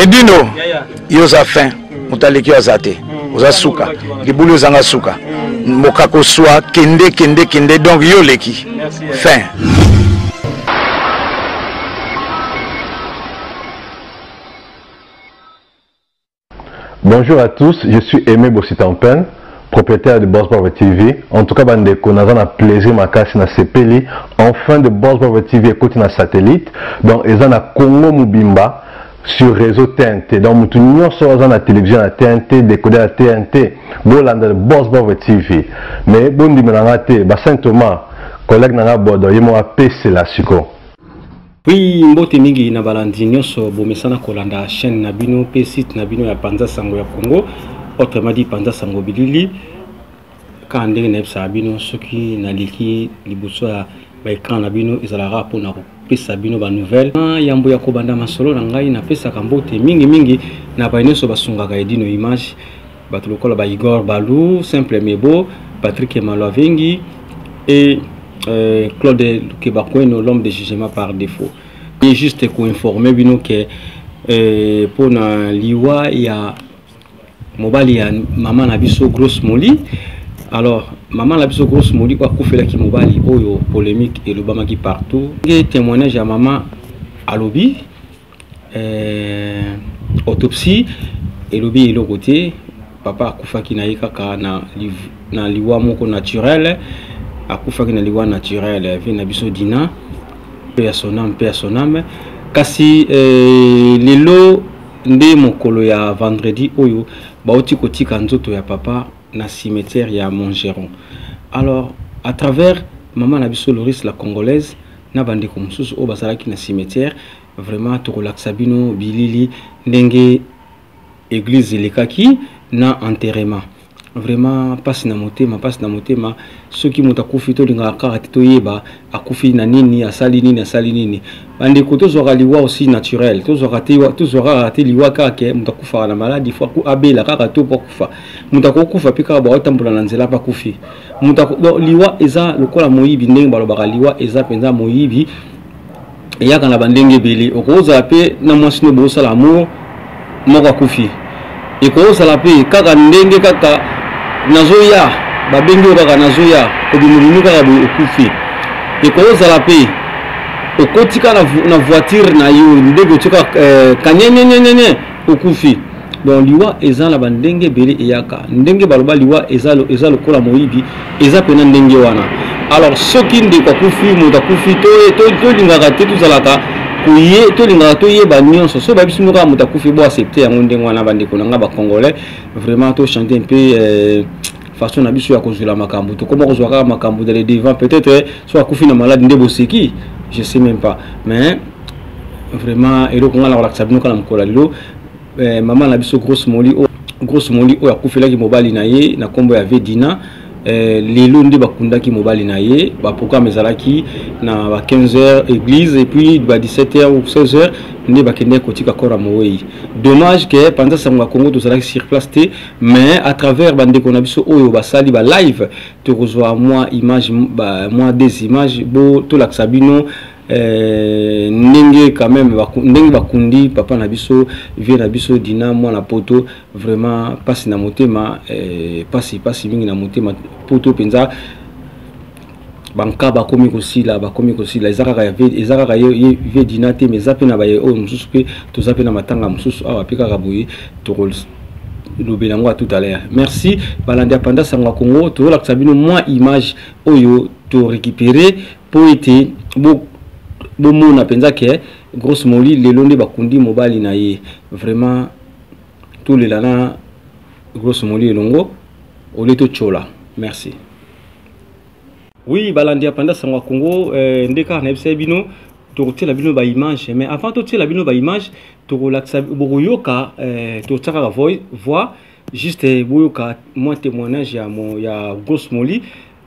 Edino, yoza fin, mutaleki azate, oza suka, libulu zanga suka, mokako soa, kende, donc yoleki, fin. Bonjour à tous, je suis Aimé Bossitampen, propriétaire de Boss Brother TV. En tout cas, bandeko, nous avons un plaisir makasi na sepeli. Enfin de Boss Brother TV écoute na satellite. Donc, ils ont na Congo Mubimba sur réseau TNT. Donc, nous avons na télévision na TNT, décoder à TNT. Bolanda de Boss Brother TV. Mais bon dimanche, Saint Thomas, collègue na bodo, il m'a PC la suko. Oui, mbote mingi na balandi nyonso bomesana kolanda chaîne na bino pe site na bino ya Panza Sango ya Congo, autrement dit Panza Sango Bilili. Ka ndenge na ebisa bino soki na liki liboso ya ba écran na bino ezalaka pona kopesa bino ba nouvelle. Yambo ya kobanda masolo na ngai na pesa ka mbote mingi na ba nyonso basungaka edino image. Bato lokola ba Igor Balou, Simple Mebo, Patrick Emaloavengi et Claude Kebakweno, l'homme de jugement par défaut. Et juste pour informer bino que pour na liwa ya mobali ya maman na biso grosse moli. Alors maman na biso grosse moli kwa kufela ki mobali oyo polémique et le bamaki partout. Et témoignage à maman alobi autopsie et lobi le côté papa akufaki na yekaka na liwa moko naturel. Akufaki na liwa naturel vi na biso dina pe ya sonam kasi lelo nde mokolo ya vendredi oyo baoti kotika nzoto ya papa na cimetière ya Montgeron. Alors à travers maman na biso Loris la congolaise na bande ko mususu o bazalaki na cimetière vraiment to relaxa bino bilili ndenge église lekaki na enterrement. Vraiment passe na motema ceux qui monta kufi to linga karate to yeba akufi na nini asali nini bande ko to zora liwa aussi naturel to zora raté liwa kake monta kufa na maladie fois ku abela kaka to kufa monta ko kufa pika ba otambola na nzela pa kufi monta liwa eza lokola moyibi ndenge balobaka liwa eza penza moyibi eyaka na bandenge bele okoza pe na mwasino bosala amour moko kufi ekozala pe kaka ndenge kaka nazoya babengi kaka nazoya obimulinu kaka okufi ekozala pe okotika na voiture na yo ndenge otika kanyenyenyenye okufi. Donc liwa eza na bandenge bele eyaka ndenge baloba liwa eza lokola moyibi eza pena ndenge wana. Alors soki ndeko akufi moto akufi to lingaka te tozalaka kuye to lingaka to yeba nyonso so babisu noka moto akufi bo accepter yango ndenge wana bandeko nanga ba congolais vraiment to chanter un peu façon na biso ya kozula makambo to comment kozwaka makambo dans les devants peut-être soit akufi na malade ndebo seki je sais même pas mais vraiment eloko ngala relaxa bino kana mkola lilo maman na biso grosse moli o akufela ki mobali na ye na kombo ya Vedina. Lelo nde bakundaki mobali na ye ba programme ezalaki na ba 15h église et puis ba 17h ou 16h nde bakende kotika kora moyi. Dommage que pendant ça ngwa Congo to zalaki sur place te mais à travers bande ko na biso oyo basali ba live to reçoit moi image moi des images bo to la sabino ndenge quand même ndenge bakundi papa na biso vie na biso dina moi na poto vraiment passe na motema passe mingi na motema poto penza banka bakomi kosila ezaka ye vie dina te mais zape na ba o mususu pe to zape na matanga mususu awa pika kaboyi to lobelango tout à l'heure. Merci balanda Panza Sango Congo to la sabino moi image oyo to récupérer pour été bon na penza ke grosse moli lelo nde bakundi mobali na ye vraiment tous les lana grosse moli elongo oleto chola. Merci. Oui balandi Panza Sango Congo ndeka na ebisa bino to tela bino ba image mais avant to tela bino ba image to relaxa boyoka to tsaka voix juste boyoka moi témoignage ya grosse moli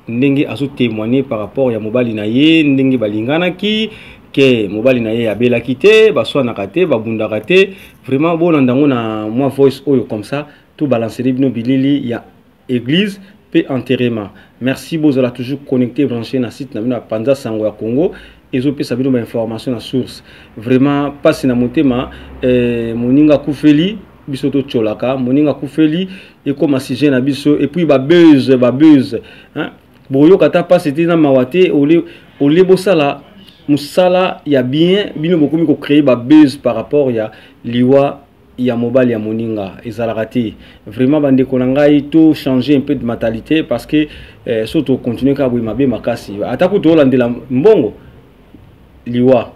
ndenge azo témoigner par rapport ya mobali na ye ndenge balingana ki ke mobali na ye abelaki te baswanaka te babundaka te vraiment bona ndango na moi voice oyo comme ça tout balancer bino bilili ya église pe enterrement. Merci bozala toujours connecté branché na site na bino Panza Sango ya Congo ezopesa bino ba information na source vraiment passe na motema moninga kufeli biso to tcholaka moninga kufeli et comme sujet na biso et puis ba buzz hein boyo kata passe te na mawate ole bosala musala ya bien bino bokomi ko créer ba buzz par rapport ya liwa ya mobile ya moninga ezalakati vraiment bande ko ngai to changer un peu de mentalité parce que surtout continuer ka boima be makasi atako to landela mbongo liwa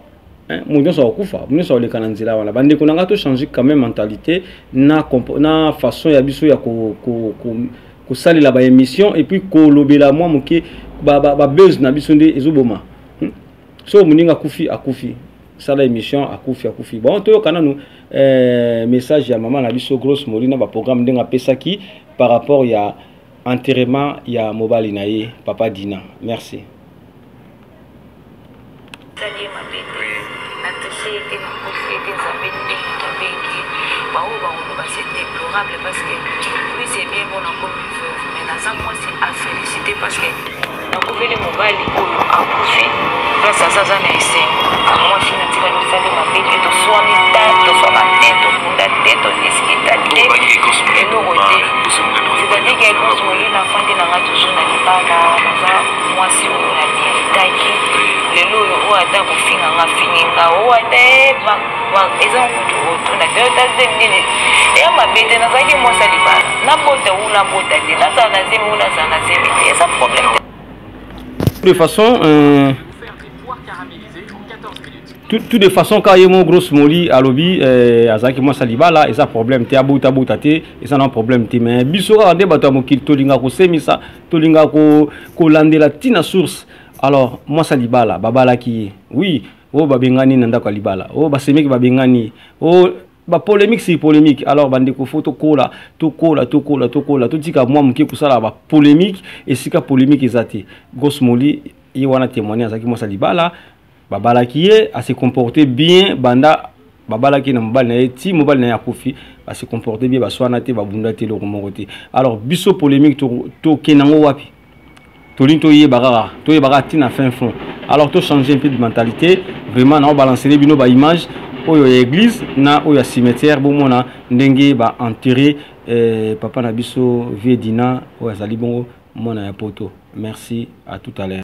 mon so kufa mon so le kananzila wala bande ko nanga to changer quand même mentalité na façon ya biso ya ko salela ba émission et puis ko lobela moi moke ba buzz na biso nde ezoboma so moninga akufi sala émission akufi bon to kana nous message ya maman na biso grosse molina ba programme ndenga pesaki par rapport ya enterrement ya mobile naye papa Dina merci parce que oui c'est bien bon encore plus veuve mais dans ça moi c'est à féliciter parce que on pouvait les mobile à poursuivre grâce à ça ça n'est c'est moi je n'ai pas le salut ma bête de soin de son tête de funda tête de disquita tête et nous côté c'est-à-dire que grosse molly la fin de la toujours na libala ça moi si on a bien taki le lolo o ata ko finga nga fininga o ata ba eza mutu oto na teta zemine et ma bête na zaki moi ça libala na bota ou na bota te na ça na zemi ou na ça na zemi c'est ça problème de façon tout de façon quand il y a mon gros molly à lobby azaki moi saliba là et ça problème te abuta te et ça non problème te mais bisora de bato mokil tolinga ko semisa tolinga ko landela tina source alors moi saliba là babala qui oui oh babengani nanda ko libala oh ba semeki babengani oh ba polémique c'est polémique alors bande ko photo kola to tika moi moki kusala ba polémique et sika polémique ezati gros molly y wana témoigner azaki moi saliba là babala qui est à se comporter bien banda babala qui na mobile na ti mobile na yakufi à se comporter bien ba swana te ba bunda te lo komokote alors biso polémique to kenango wapi to linto ye bagara ti na fin fond alors to changer un peu de mentalité vraiment na balancer les bino ba image oyo église na oyo cimetière bo mona ndenge ba enterrer papa na biso vie Dina oyo azali bongo mona ya poto merci à tout à l'heure.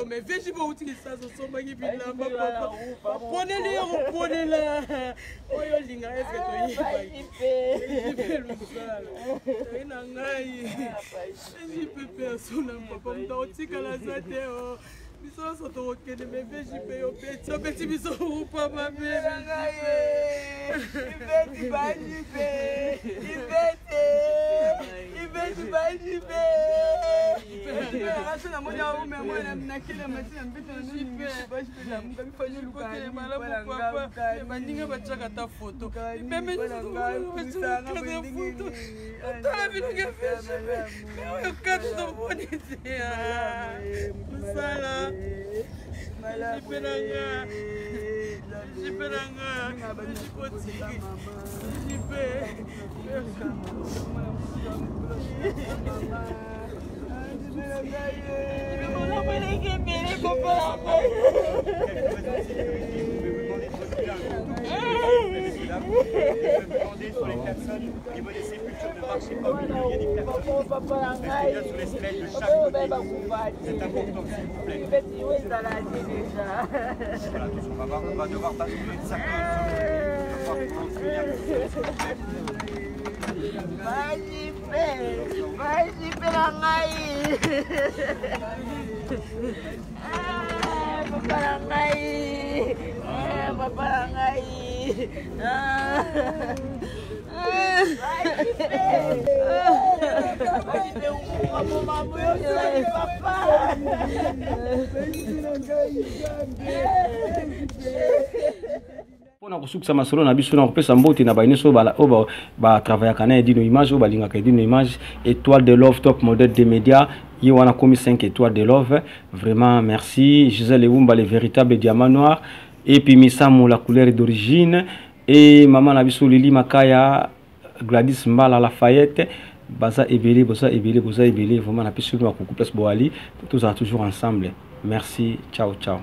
Mais vêtements pour utiliser ça, ce sont magnifiques là, papa. Prenez-les, prenez-la. Oh, yo, linga, est-ce que tu y vas? Le sale. J'y peux personne, papa. On t'a dit qu'à la zate, biso so to kene me VJP yo petit biso pas ma mère. Ibeti bajipe. Asana moja ume mwana mnakile matina mbito jipe. Bashipela mga bifanye lukani malamu papa. Bandinga bachaka ta photo. Meme bachaka ta photo. Tala bilinga feshe. Yo kato to bonite. Musala. Jiperanga. Sur les personnes qui veulent les sépultures ne marchez pas au milieu, il y a des personnes qui restez bien sur les semelles de chaque côté. C'est important, s'il vous plaît. Voilà, on va devoir basculer de certains Pona kusukisa masolo na biso na kopesa mbote na bayineso ba travailler kana edino image o balinga ka edino image étoile de love top modèle des médias y wana komi 5 étoiles de love vraiment merci Gisèle Eumba le véritable diamant noir et puis Misamo la couleur d'origine et maman Nabiso Lili Makaya, Gladys Mbala Lafayette, Baza Ebele, vraiment la piste de ma couple Boali, tous toujours ensemble. Merci, ciao, ciao.